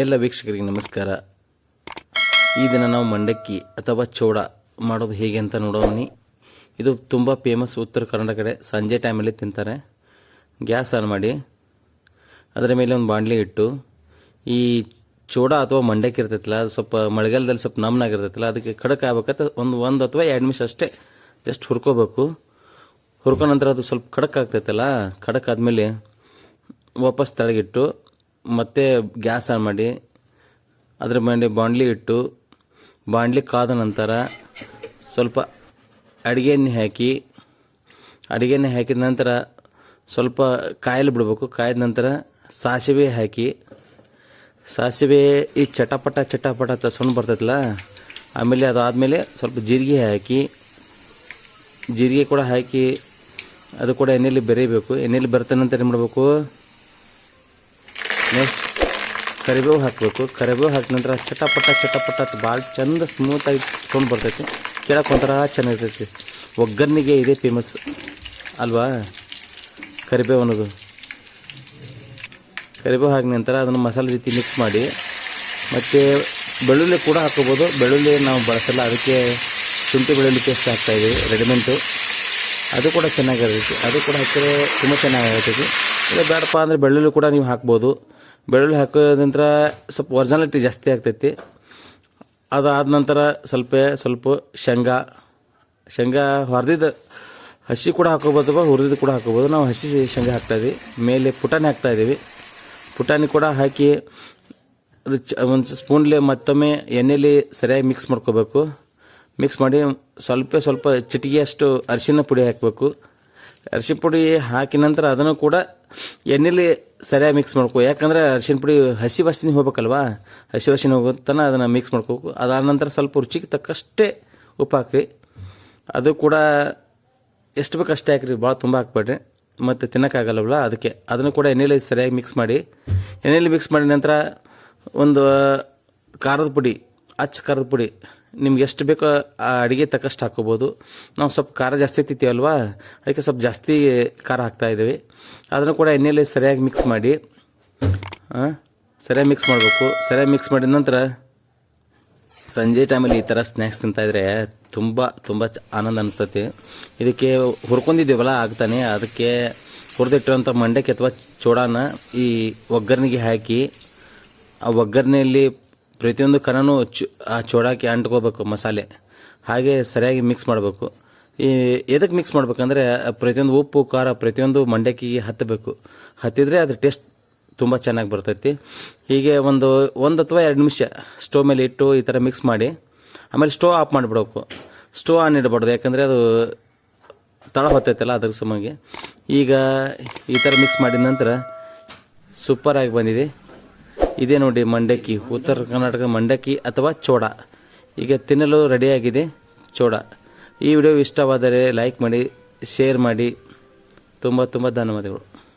ಎಲ್ಲ ವೀಕ್ಷಕರಿಗೆ ನಮಸ್ಕಾರ. ಈ ದಿನ ನಾವು ಮಂಡಕ್ಕಿ ಅಥವಾ ಚೋಡ ಮಾಡೋದು ಹೇಗೆ ಅಂತ ನೋಡೋಣ. ಇದು ತುಂಬ ಫೇಮಸ್ ಉತ್ತರ ಕರ್ನಾಟಕ ಕಡೆ. ಸಂಜೆ ಟೈಮಲ್ಲಿ ತಿಂತಾರೆ. ಗ್ಯಾಸ್ ಆನ್ ಮಾಡಿ ಅದರ ಮೇಲೆ ಒಂದು ಬಾಣಲಿ ಇಟ್ಟು ಈ ಚೋಡ ಅಥವಾ ಮಂಡಕ್ಕಿ ಇರ್ತೈತಲ್ಲ, ಅದು ಸ್ವಲ್ಪ ಮಳೆಗಾಲದಲ್ಲಿ ಸ್ವಲ್ಪ ನಮ್ನಾಗಿರ್ತೈತಲ್ಲ, ಅದಕ್ಕೆ ಖಡಕ್ ಆಗ್ಬೇಕಂತ ಒಂದು ಅಥವಾ 2 ನಿಮಿಷ ಅಷ್ಟೇ ಜಸ್ಟ್ ಹುರ್ಕೋಬೇಕು. ಹುರ್ಕೋ ನಂತರ ಅದು ಸ್ವಲ್ಪ ಖಡಕ್ ಆಗ್ತೈತಲ್ಲ, ಖಡಕ್ ಆದಮೇಲೆ ವಾಪಸ್ ತಳಗಿಟ್ಟು ಮತ್ತೆ ಗ್ಯಾಸ್ ಆನ್ ಮಾಡಿ ಅದರ ಮೇಲೆ ಬಾಣಲಿ ಇಟ್ಟು ಬಾಣಲಿ ಕಾದ ನಂತರ ಸ್ವಲ್ಪ ಅಡುಗೆ ಎಣ್ಣೆ ಹಾಕಿದ ನಂತರ ಸ್ವಲ್ಪ ಕಾಯಲು ಬಿಡಬೇಕು. ಕಾಯ್ದ ನಂತರ ಸಾಸಿವೆ ಹಾಕಿ, ಸಾಸಿವೆ ಈ ಚಟಪಟ ಅಂತ ಸೌಂಡ್ ಬರ್ತೈತಲ್ಲ, ಆಮೇಲೆ ಅದಾದಮೇಲೆ ಸ್ವಲ್ಪ ಜೀರಿಗೆ ಕೂಡ ಹಾಕಿ ಅದು ಕೂಡ ಎಣ್ಣೆಯಲ್ಲಿ ಬೆರಿಬೇಕು. ಎಣ್ಣೆಯಲ್ಲಿ ಬೆರೆತ ನಂತರ ಏನು ಮಾಡಬೇಕು, ನೆಕ್ಸ್ಟ್ ಕರಿಬೇವು ಹಾಕಬೇಕು. ಕರಿಬೇವು ಹಾಕಿದ ನಂತರ ಚಟಪಟ ಭಾಳ ಚಂದ ಸ್ಮೂತಾಗಿ ಸೌಂಡ್ ಬರ್ತೈತಿ. ಕೇಳಕ್ಕೆ ಒಂಥರ ಚೆನ್ನಾಗಿರ್ತೈತಿ. ಒಗ್ಗರಣೆಗೆ ಇದೇ ಫೇಮಸ್ ಅಲ್ವಾ ಕರಿಬೇವು ಅನ್ನೋದು. ಕರಿಬೇವು ಹಾಕಿದ ನಂತರ ಅದನ್ನು ಮಸಾಲೆ ಜೊತೆ ಮಿಕ್ಸ್ ಮಾಡಿ, ಮತ್ತು ಬೆಳ್ಳುಳ್ಳಿ ಕೂಡ ಹಾಕೋಬೋದು. ಬೆಳ್ಳುಳ್ಳಿ ನಾವು ಬಳಸಲ್ಲ, ಅದಕ್ಕೆ ಶುಂಠಿ ಬೆಳ್ಳುಳ್ಳಿ ಪೇಸ್ಟ್ ಹಾಕ್ತಾಯಿದ್ದೀವಿ ರೆಡಿಮೆಂಟು. ಅದು ಕೂಡ ಚೆನ್ನಾಗಿರ್ತೈತಿ. ಅದು ಕೂಡ ಹಾಕಿದ್ರೆ ತುಂಬ ಚೆನ್ನಾಗಿರ್ತೈತಿ. ಇಲ್ಲ ಬೇಡಪ್ಪ ಅಂದರೆ ಬೆಳ್ಳುಳ್ಳಿ ಕೂಡ ನೀವು ಹಾಕ್ಬೋದು. ಬೆಳ್ಳುಳ್ಳಿ ಹಾಕೋದ ನಂತರ ಸ್ವಲ್ಪ ಒರಿಜಿನಾಲಿಟಿ ಜಾಸ್ತಿ ಆಗ್ತೈತಿ. ಅದಾದ ನಂತರ ಸ್ವಲ್ಪ ಶೇಂಗಾ ಹೊರದಿದ್ದು ಹಸಿ ಕೂಡ ಹಾಕೋಬೋದು, ಹುರಿದಿದ್ದು ಕೂಡ ಹಾಕೋಬೋದು. ನಾವು ಹಸಿ ಶೇಂಗಾ ಹಾಕ್ತಾಯಿದ್ವಿ. ಮೇಲೆ ಪುಟಾಣಿ ಹಾಕ್ತಾಯಿದ್ದೀವಿ. ಪುಟಾಣಿ ಕೂಡ ಹಾಕಿ ಅದು ಒಂದು ಸ್ಪೂನ್ಲೆ ಮತ್ತೊಮ್ಮೆ ಎಣ್ಣೆಯಲ್ಲಿ ಸರಿಯಾಗಿ ಮಿಕ್ಸ್ ಮಾಡ್ಕೋಬೇಕು. ಮಿಕ್ಸ್ ಮಾಡಿ ಸ್ವಲ್ಪ ಚಿಟಿಗೆಯಷ್ಟು ಅರಿಶಿನ ಪುಡಿ ಹಾಕಬೇಕು. ಅರಿಶಿನ ಪುಡಿ ಹಾಕಿದ ನಂತರ ಅದನ್ನು ಕೂಡ ಎಣ್ಣೆಲಿ ಸರಿಯಾಗಿ ಮಿಕ್ಸ್ ಮಾಡ್ಕೋ. ಯಾಕಂದರೆ ಅರಿಶಿನ ಪುಡಿ ಹಸಿ ವಾಸನೆ ಹೋಗ್ಬೇಕಲ್ವಾ, ಹಸಿ ವಾಸನೆ ಹೋಗೋತನ ಅದನ್ನು ಮಿಕ್ಸ್ ಮಾಡ್ಕೋಬೇಕು. ಅದಾದ ನಂತರ ಸ್ವಲ್ಪ ರುಚಿಗೆ ತಕ್ಕಷ್ಟೇ ಉಪ್ಪು ಹಾಕ್ರಿ. ಅದು ಕೂಡ ಎಷ್ಟು ಬೇಕು ಅಷ್ಟೇ ಹಾಕ್ರಿ, ಭಾಳ ತುಂಬ ಹಾಕ್ಬೇಡ್ರಿ, ಮತ್ತು ತಿನ್ನೋಕ್ಕಾಗಲ್ಲವಲ್ಲ. ಅದಕ್ಕೆ ಅದನ್ನು ಕೂಡ ಎಣ್ಣೆಲಿ ಸರಿಯಾಗಿ ಮಿಕ್ಸ್ ಮಾಡಿ ಮಾಡಿದ ನಂತರ ಒಂದು ಖಾರದ ಪುಡಿ, ಖಾರದ ಪುಡಿ ನಿಮ್ಗೆ ಎಷ್ಟು ಬೇಕೋ ಆ ಅಡುಗೆ ತಕ್ಕಷ್ಟು ಹಾಕ್ಕೋಬೋದು. ನಾವು ಸ್ವಲ್ಪ ಖಾರ ಜಾಸ್ತಿ ತಿಂತೀವಲ್ವಾ, ಅದಕ್ಕೆ ಸ್ವಲ್ಪ ಜಾಸ್ತಿ ಖಾರ ಹಾಕ್ತಾಯಿದ್ದೀವಿ. ಅದನ್ನು ಕೂಡ ಎಣ್ಣೆಯಲ್ಲಿ ಸರಿಯಾಗಿ ಮಿಕ್ಸ್ ಮಾಡಿ ಸರಿಯಾಗಿ ಮಿಕ್ಸ್ ಮಾಡಬೇಕು. ಸರಿಯಾಗಿ ಮಿಕ್ಸ್ ಮಾಡಿದ ನಂತರ ಸಂಜೆ ಟೈಮಲ್ಲಿ ಈ ಥರ ಸ್ನ್ಯಾಕ್ಸ್ ತಿಂತಾಯಿದ್ರೆ ತುಂಬ ಆನಂದ ಅನಿಸ್ತೈತಿ. ಇದಕ್ಕೆ ಹುರ್ಕೊಂಡಿದ್ದೀವಲ್ಲ ಆಗ್ತಾನೆ, ಅದಕ್ಕೆ ಹುರಿದಿಟ್ಟಿರೋಂಥ ಮಂಡಕ್ಕಿ ಅಥವಾ ಚೋಡಾನ ಈ ಒಗ್ಗರಣೆಗೆ ಹಾಕಿ, ಆ ಒಗ್ಗರಣೆಯಲ್ಲಿ ಪ್ರತಿಯೊಂದು ಕಣನೂ ಆ ಚೋಡಾಕ್ಕೆ ಅಂಟ್ಕೋಬೇಕು ಮಸಾಲೆ. ಹಾಗೆ ಸರಿಯಾಗಿ ಮಿಕ್ಸ್ ಮಾಡಬೇಕು. ಎದಕ್ಕೆ ಮಿಕ್ಸ್ ಮಾಡ್ಬೇಕಂದ್ರೆ ಪ್ರತಿಯೊಂದು ಉಪ್ಪು ಖಾರ ಪ್ರತಿಯೊಂದು ಮಂಡಕ್ಕಿಗೆ ಹತ್ತಿದ್ರೆ ಅದ್ರ ಟೇಸ್ಟ್ ತುಂಬ ಚೆನ್ನಾಗಿ ಬರ್ತೈತಿ. ಹೀಗೆ ಒಂದು ಅಥವಾ 2 ನಿಮಿಷ ಸ್ಟೋವ್ ಮೇಲೆ ಇಟ್ಟು ಈ ಥರ ಮಿಕ್ಸ್ ಮಾಡಿ ಆಮೇಲೆ ಸ್ಟೋವ್ ಆಫ್ ಮಾಡಿಬಿಡ್ಬೇಕು. ಸ್ಟೋವ್ ಆನ್ ಇಡಬಾರ್ದು, ಯಾಕಂದರೆ ಅದು ತಳ ಹೊತ್ತೈತಲ್ಲ ಅದ್ರ ಸಮಗೆ. ಈಗ ಈ ಥರ ಮಿಕ್ಸ್ ಮಾಡಿದ ನಂತರ ಸೂಪರಾಗಿ ಬಂದಿದೆ. ಇದೇ ನೋಡಿ ಮಂಡಕ್ಕಿ, ಉತ್ತರ ಕರ್ನಾಟಕ ಮಂಡಕ್ಕಿ ಅಥವಾ ಚೋಡ ಈಗ ತಿನ್ನಲು ರೆಡಿಯಾಗಿದೆ ಚೋಡ. ಈ ವಿಡಿಯೋ ಇಷ್ಟವಾದರೆ ಲೈಕ್ ಮಾಡಿ, ಶೇರ್ ಮಾಡಿ. ತುಂಬ ಧನ್ಯವಾದಗಳು.